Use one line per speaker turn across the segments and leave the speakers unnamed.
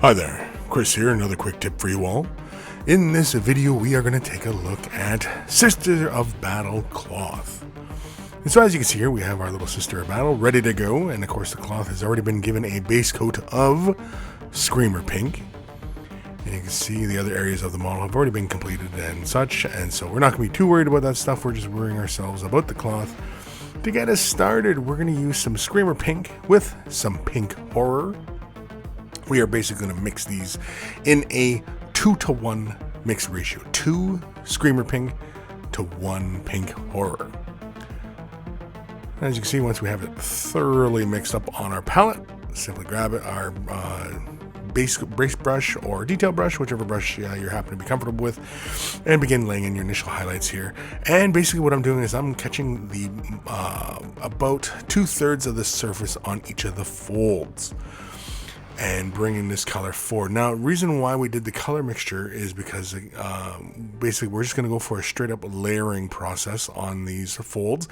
Hi there, Chris here, another quick tip for you all. In this video, we are going to take a look at Sister of Battle cloth. And so as you can see here, we have our little Sister of Battle ready to go, and of course the cloth has already been given a base coat of Screamer Pink. And you can see the other areas of the model have already been completed and such, and so we're not going to be too worried about that stuff. We're just worrying ourselves about the cloth. To get us started, we're going to use some Screamer Pink with some Pink Horror. We are basically going to mix these in a 2-to-1 mix ratio. 2 Screamer Pink to 1 Pink Horror. As you can see, once we have it thoroughly mixed up on our palette, simply grab it, our base brush or detail brush, whichever brush you happen to be comfortable with, and begin laying in your initial highlights here. And basically what I'm doing is I'm catching the about 2/3 of the surface on each of the folds and bringing this color forward. Now, the reason why we did the color mixture is because basically we're just going to go for a straight up layering process on these folds.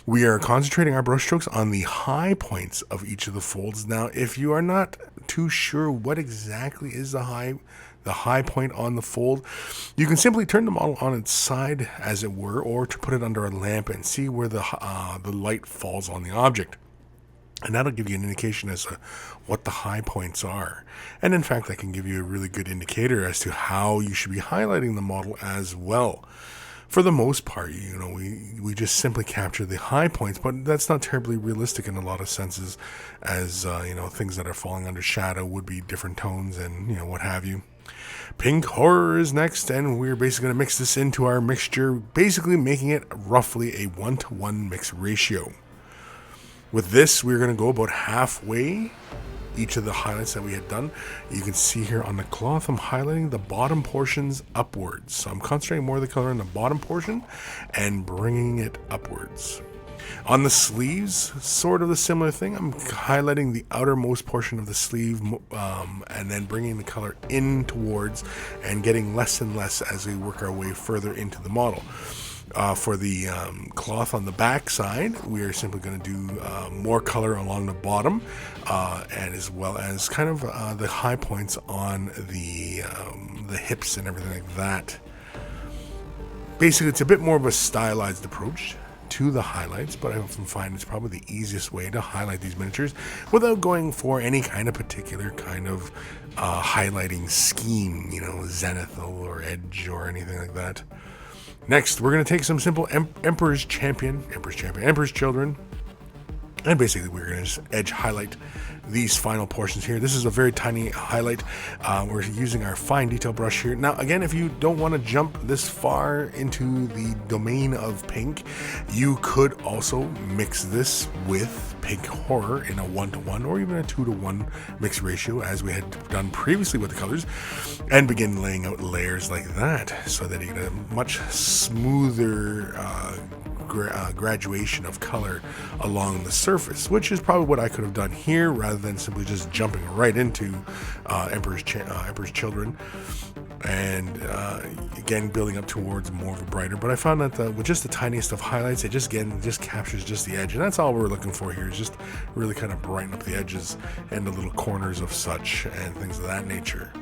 We are concentrating our brush strokes on the high points of each of the folds. Now, if you are not too sure what exactly is the high point on the fold, you can simply turn the model on its side, as it were, or to put it under a lamp and see where the light falls on the object. And that'll give you an indication as to what the high points are. And in fact, that can give you a really good indicator as to how you should be highlighting the model as well. For the most part, we just simply capture the high points, but that's not terribly realistic in a lot of senses, as things that are falling under shadow would be different tones and what have you. Pink Horror is next, and we're basically going to mix this into our mixture, basically making it roughly a 1-to-1 mix ratio. With this, we're going to go about halfway each of the highlights that we had done. You can see here on the cloth, I'm highlighting the bottom portions upwards. So I'm concentrating more of the color on the bottom portion and bringing it upwards. On the sleeves, sort of a similar thing. I'm highlighting the outermost portion of the sleeve and then bringing the color in towards and getting less and less as we work our way further into the model. For the cloth on the back side, we are simply going to do more color along the bottom, and as well as kind of the high points on the hips and everything like that. Basically, it's a bit more of a stylized approach to the highlights, but I often find it's probably the easiest way to highlight these miniatures without going for any kind of particular kind of highlighting scheme, zenithal or edge or anything like that. Next, we're going to take some simple Emperor's Children, and basically we're going to just edge highlight these final portions here. This is a very tiny highlight. We're using our fine detail brush here. Now, again, if you don't want to jump this far into the domain of pink, you could also mix this with Pink Horror in a 1-to-1 or even a 2-to-1 mix ratio, as we had done previously with the colors, and begin laying out layers like that so that you get a much smoother graduation of color along the surface, which is probably what I could have done here rather than simply just jumping right into Emperor's Children and again building up towards more of a brighter. But I found that with just the tiniest of highlights, it just captures just the edge, and that's all we're looking for here, is just really kind of brighten up the edges and the little corners of such and things of that nature.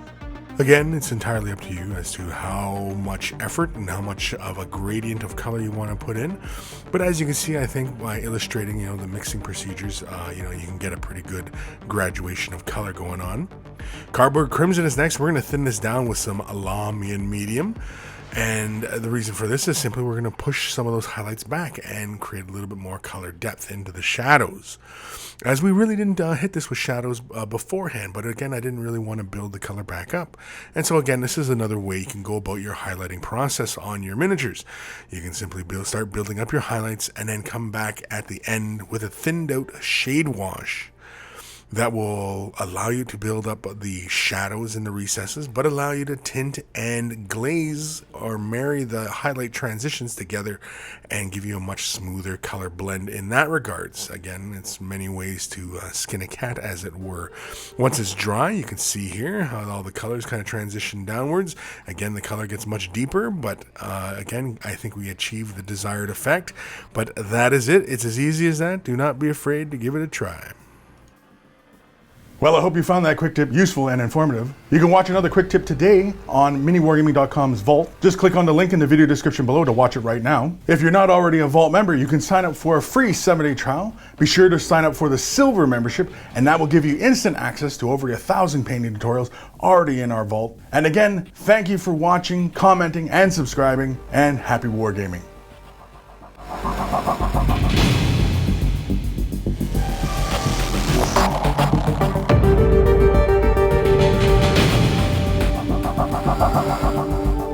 Again, it's entirely up to you as to how much effort and how much of a gradient of color you want to put in. But as you can see, I think by illustrating, the mixing procedures, you can get a pretty good graduation of color going on. Cardboard Crimson is next. We're going to thin this down with some Alamian Medium. And the reason for this is simply we're going to push some of those highlights back and create a little bit more color depth into the shadows, as we really didn't hit this with shadows beforehand. But again, I didn't really want to build the color back up. And so again, this is another way you can go about your highlighting process on your miniatures. You can simply start building up your highlights and then come back at the end with a thinned out shade wash that will allow you to build up the shadows in the recesses, but allow you to tint and glaze or marry the highlight transitions together and give you a much smoother color blend in that regards. Again, it's many ways to skin a cat, as it were. Once it's dry, you can see here how all the colors kind of transition downwards. Again, the color gets much deeper, but again, I think we achieve the desired effect. But that is it. It's as easy as that. Do not be afraid to give it a try. Well, I hope you found that quick tip useful and informative. You can watch another quick tip today on miniwargaming.com's Vault. Just click on the link in the video description below to watch it right now. If you're not already a Vault member, you can sign up for a free 7-day trial. Be sure to sign up for the Silver membership, and that will give you instant access to over 1,000 painting tutorials already in our Vault. And again, thank you for watching, commenting, and subscribing, and happy wargaming.